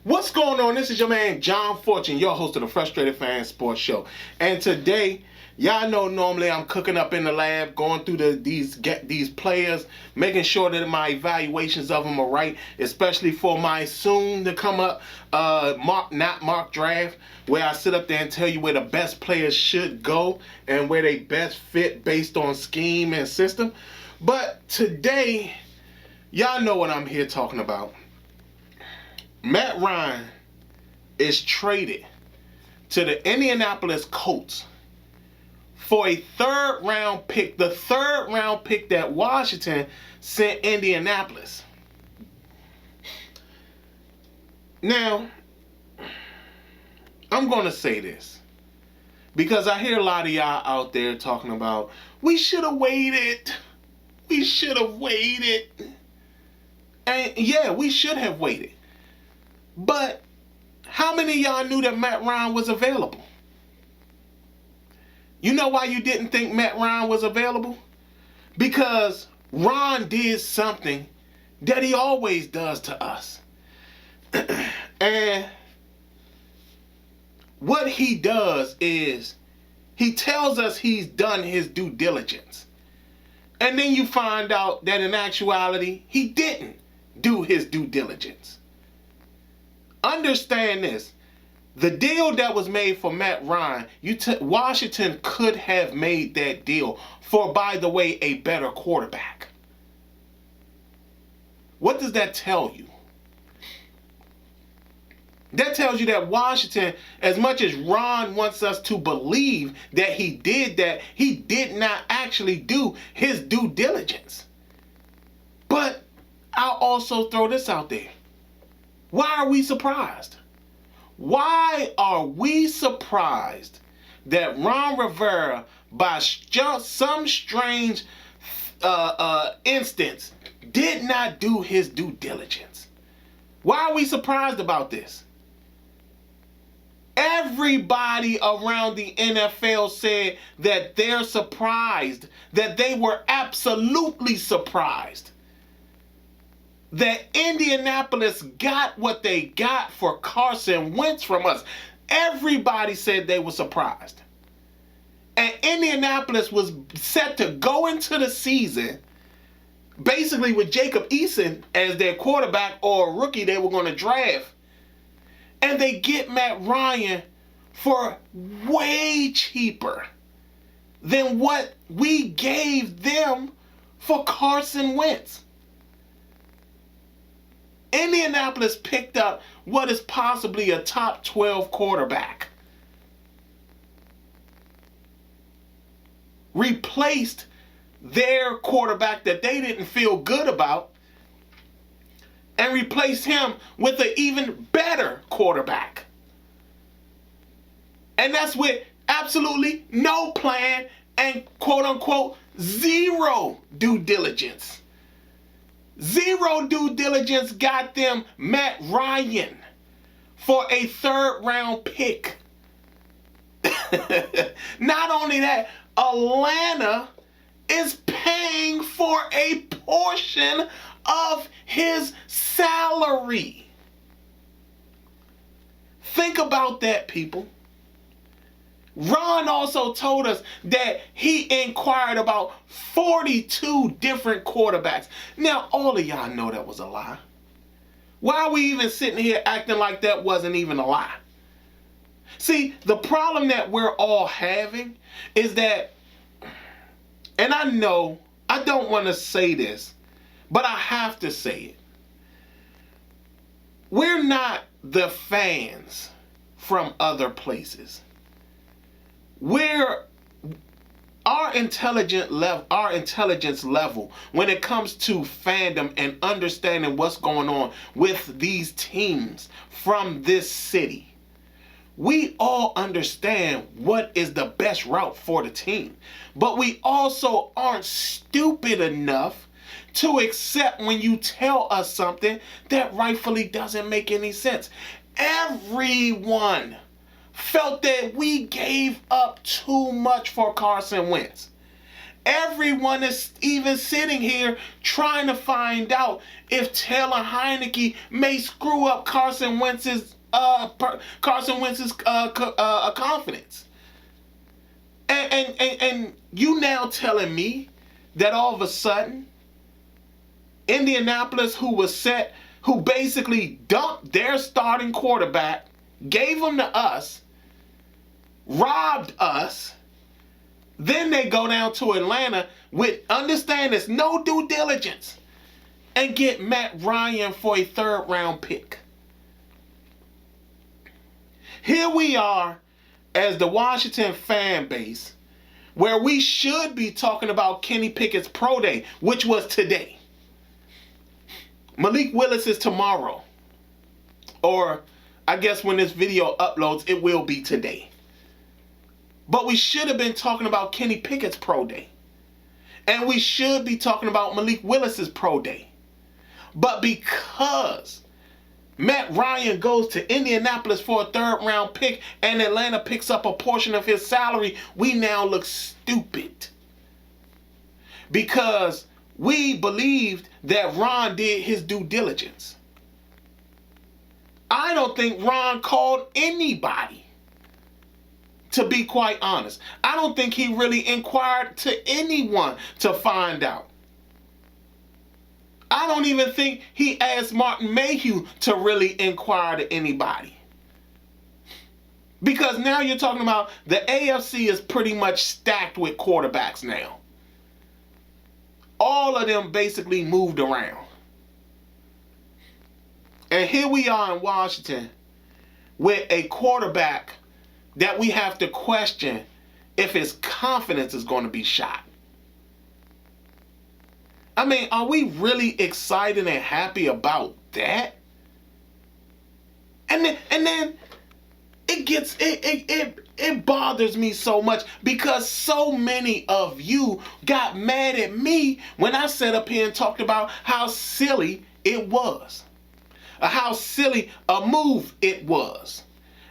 What's going on? This is your man John Fortune, your host of the Frustrated Fan Sports Show. And today, y'all know normally I'm cooking up in the lab, going through these players, making sure that my evaluations of them are right, especially for my soon to come up mock draft, where I sit up there and tell you where the best players should go and where they best fit based on scheme and system. But today, y'all know what I'm here talking about. Matt Ryan is traded to the Indianapolis Colts for a third-round pick, the third-round pick that Washington sent Indianapolis. Now, I'm going to say this because I hear a lot of y'all out there talking about, we should have waited. We should have waited. And yeah, we should have waited. But how many of y'all knew that Matt Ryan was available? You know why you didn't think Matt Ryan was available? Because Ron did something that he always does to us. And what he does is he tells us he's done his due diligence. And then you find out that in actuality, he didn't do his due diligence. Understand this. The deal that was made for Matt Ryan, Washington could have made that deal for, by the way, a better quarterback. What does that tell you? That tells you that Washington, as much as Ron wants us to believe that he did that, he did not actually do his due diligence. But I'll also throw this out there. Why are we surprised? Why are we surprised that Ron Rivera, by some strange instance, did not do his due diligence? Why are we surprised about this? Everybody around the NFL said that they're surprised, that they were absolutely surprised that Indianapolis got what they got for Carson Wentz from us. Everybody said they were surprised. And Indianapolis was set to go into the season basically with Jacob Eason as their quarterback or a rookie they were going to draft. And they get Matt Ryan for way cheaper than what we gave them for Carson Wentz. Indianapolis picked up what is possibly a top 12 quarterback. Replaced their quarterback that they didn't feel good about and replaced him with an even better quarterback. And that's with absolutely no plan and quote-unquote zero due diligence. Zero due diligence got them Matt Ryan for a third-round pick. Not only that, Atlanta is paying for a portion of his salary. Think about that, people. Ron also told us that he inquired about 42 different quarterbacks. Now, all of y'all know that was a lie. Why are we even sitting here acting like that wasn't even a lie? See, the problem that we're all having is that, and I know I don't want to say this, but I have to say it. We're not the fans from other places. Our intelligence level when it comes to fandom and understanding what's going on with these teams from this city, we all understand what is the best route for the team. But we also aren't stupid enough to accept when you tell us something that rightfully doesn't make any sense. Everyone felt that we gave up too much for Carson Wentz. Everyone is even sitting here trying to find out if Taylor Heineke may screw up Carson Wentz's confidence. And you now telling me that all of a sudden Indianapolis, who basically dumped their starting quarterback, gave him to us, robbed us. Then they go down to Atlanta with, understand this, no due diligence, and get Matt Ryan for a 3rd round pick. Here we are as the Washington fan base, where we should be talking about Kenny Pickett's pro day, which was today. Malik Willis is tomorrow. Or I guess when this video uploads, it will be today. But we should have been talking about Kenny Pickett's pro day. And we should be talking about Malik Willis's pro day. But because Matt Ryan goes to Indianapolis for a 3rd round pick and Atlanta picks up a portion of his salary, we now look stupid. Because we believed that Ron did his due diligence. I don't think Ron called anybody. To be quite honest, I don't think he really inquired to anyone to find out. I don't even think he asked Martin Mayhew to really inquire to anybody. Because now you're talking about the AFC is pretty much stacked with quarterbacks now. All of them basically moved around. And here we are in Washington with a quarterback that we have to question if his confidence is going to be shot. I mean, are we really excited and happy about that? And then it bothers me so much because so many of you got mad at me when I sat up here and talked about how silly it was, or how silly a move it was,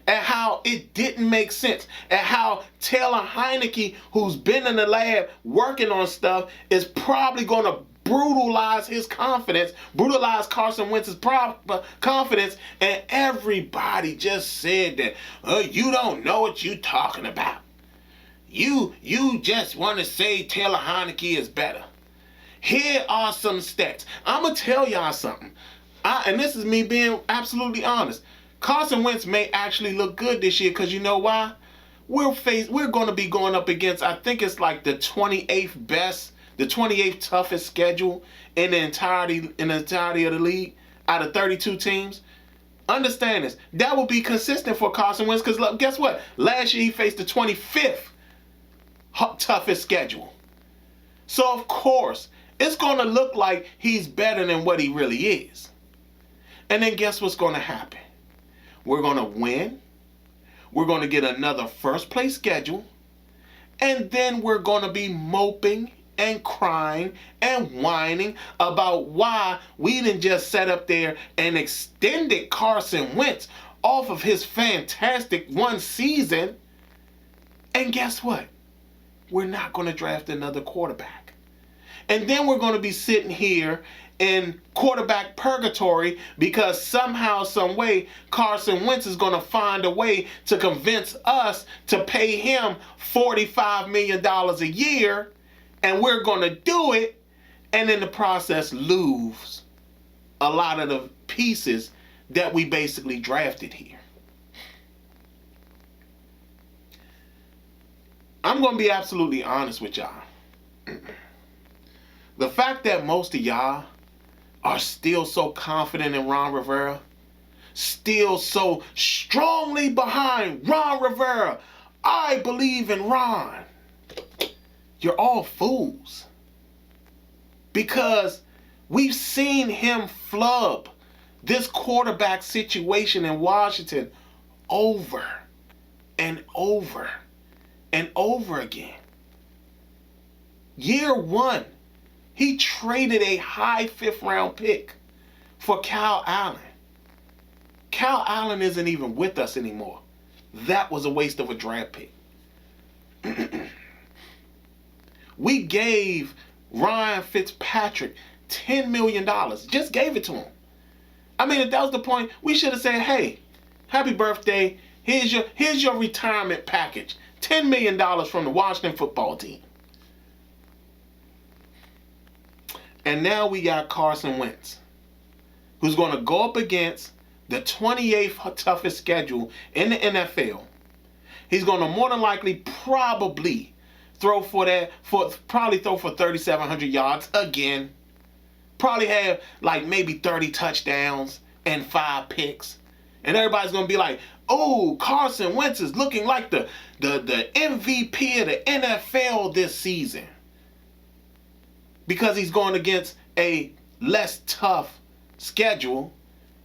and how it didn't make sense, and how Taylor Heineke, who's been in the lab working on stuff, is probably going to brutalize his confidence, brutalize Carson Wentz's confidence, and everybody just said that, you don't know what you're talking about. You just want to say Taylor Heineke is better. Here are some stats. I'm going to tell y'all something. And this is me being absolutely honest. Carson Wentz may actually look good this year because you know why? We're going to be going up against, I think it's like the 28th toughest schedule in the entirety of the league out of 32 teams. Understand this. That will be consistent for Carson Wentz because look, guess what? Last year he faced the 25th toughest schedule. So of course, it's going to look like he's better than what he really is. And then guess what's going to happen? We're going to win. We're going to get another first place schedule. And then we're going to be moping and crying and whining about why we didn't just set up there and extended Carson Wentz off of his fantastic one season. And guess what? We're not going to draft another quarterback. And then we're going to be sitting here in quarterback purgatory because somehow, some way, Carson Wentz is going to find a way to convince us to pay him $45 million a year, and we're going to do it, and in the process lose a lot of the pieces that we basically drafted here. I'm going to be absolutely honest with y'all. The fact that most of y'all are still so confident in Ron Rivera, still so strongly behind Ron Rivera, I believe in Ron, you're all fools. Because we've seen him flub this quarterback situation in Washington over and over and over again. Year one, he traded a high 5th round pick for Kyle Allen. Kyle Allen isn't even with us anymore. That was a waste of a draft pick. We gave Ryan Fitzpatrick $10 million. Just gave it to him. I mean, if that was the point, we should have said, hey, happy birthday. Here's your retirement package. $10 million from the Washington football team. And now we got Carson Wentz, who's going to go up against the 28th toughest schedule in the NFL. He's going to more than likely probably throw for 3,700 yards again. Probably have like maybe 30 touchdowns and 5 picks. And everybody's going to be like, oh, Carson Wentz is looking like the MVP of the NFL this season. Because he's going against a less tough schedule,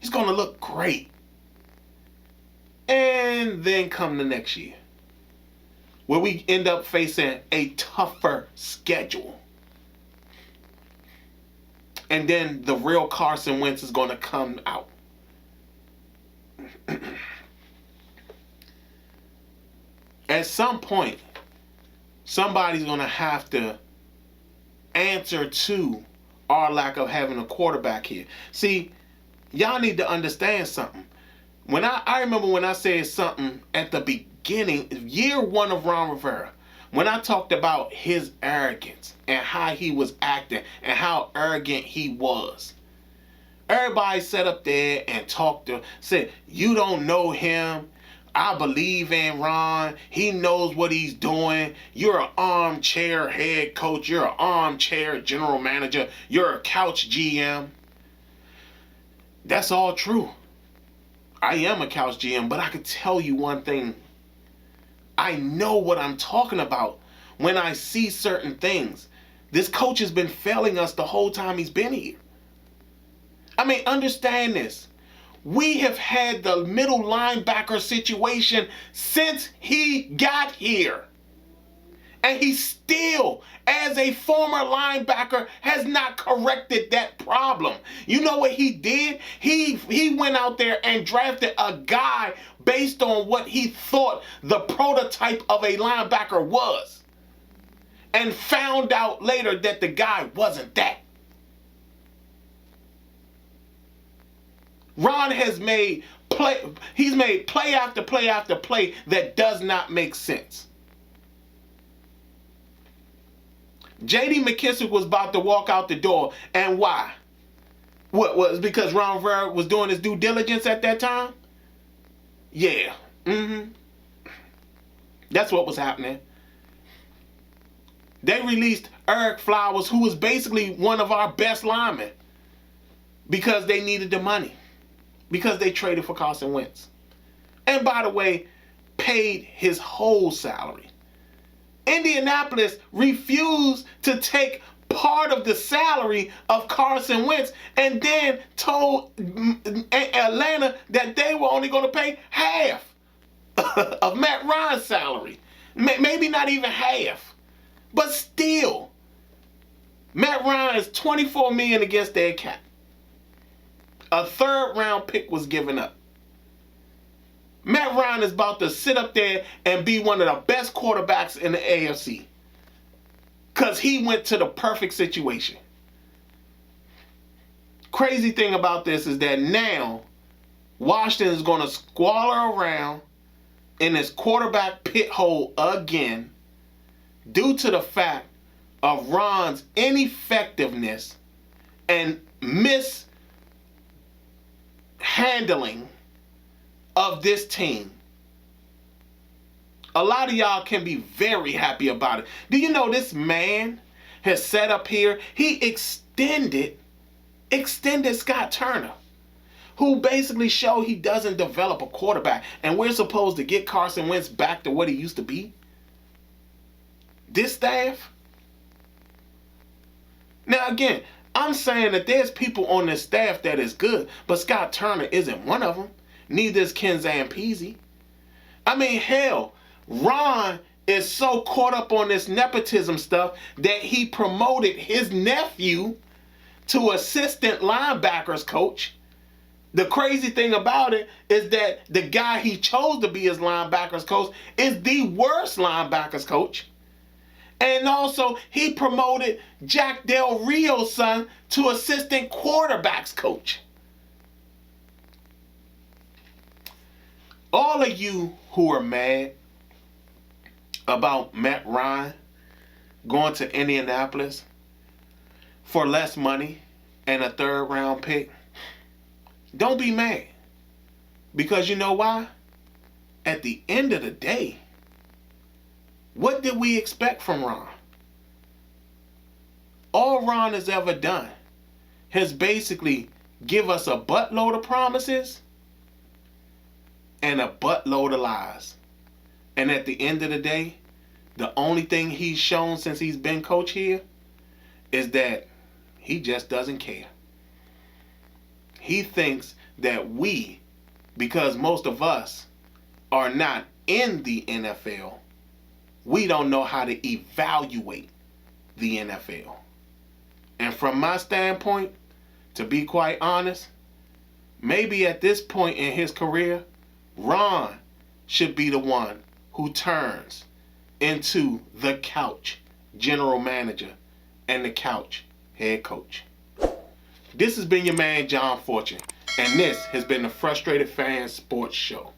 he's going to look great. And then come the next year, where we end up facing a tougher schedule. And then the real Carson Wentz is going to come out. At some point, somebody's going to have to answer to our lack of having a quarterback here. See, y'all need to understand something. When I remember when I said something at the beginning, year one of Ron Rivera, when I talked about his arrogance and how he was acting and how arrogant he was. Everybody sat up there and said, you don't know him. I believe in Ron. He knows what he's doing. You're an armchair head coach. You're an armchair general manager. You're a couch GM. That's all true. I am a couch GM, but I can tell you one thing. I know what I'm talking about when I see certain things. This coach has been failing us the whole time he's been here. I mean, understand this. We have had the middle linebacker situation since he got here. And he still, as a former linebacker, has not corrected that problem. You know what he did? He went out there and drafted a guy based on what he thought the prototype of a linebacker was. And found out later that the guy wasn't that. Ron has made play after play after play that does not make sense. J.D. McKissick was about to walk out the door, and why? What was because Ron Rivera was doing his due diligence at that time? Yeah. That's what was happening. They released Eric Flowers, who was basically one of our best linemen, because they needed the money. Because they traded for Carson Wentz. And by the way, paid his whole salary. Indianapolis refused to take part of the salary of Carson Wentz and then told Atlanta that they were only going to pay half of Matt Ryan's salary. Maybe not even half. But still, Matt Ryan is $24 million against their cap. A 3rd round pick was given up. Matt Ryan is about to sit up there and be one of the best quarterbacks in the AFC. Because he went to the perfect situation. Crazy thing about this is that now Washington is going to squalor around in this quarterback pit hole again due to the fact of Ron's ineffectiveness and mishandling of this team. A lot of y'all can be very happy about it. Do you know this man has sat up here? He extended Scott Turner, who basically showed he doesn't develop a quarterback. And we're supposed to get Carson Wentz back to what he used to be? This staff? Now again, I'm saying that there's people on this staff that is good, but Scott Turner isn't one of them. Neither is Ken Zampese. I mean, hell, Ron is so caught up on this nepotism stuff that he promoted his nephew to assistant linebackers coach. The crazy thing about it is that the guy he chose to be his linebackers coach is the worst linebackers coach. And also, he promoted Jack Del Rio's son to assistant quarterbacks coach. All of you who are mad about Matt Ryan going to Indianapolis for less money and a third-round pick, don't be mad. Because you know why? At the end of the day, what did we expect from Ron? All Ron has ever done has basically give us a buttload of promises and a buttload of lies. And at the end of the day, the only thing he's shown since he's been coach here is that he just doesn't care. He thinks that we, because most of us are not in the NFL, we don't know how to evaluate the NFL. And from my standpoint, to be quite honest, maybe at this point in his career, Ron should be the one who turns into the couch general manager and the couch head coach. This has been your man, John Fortune, and this has been the Frustrated Fan Sports Show.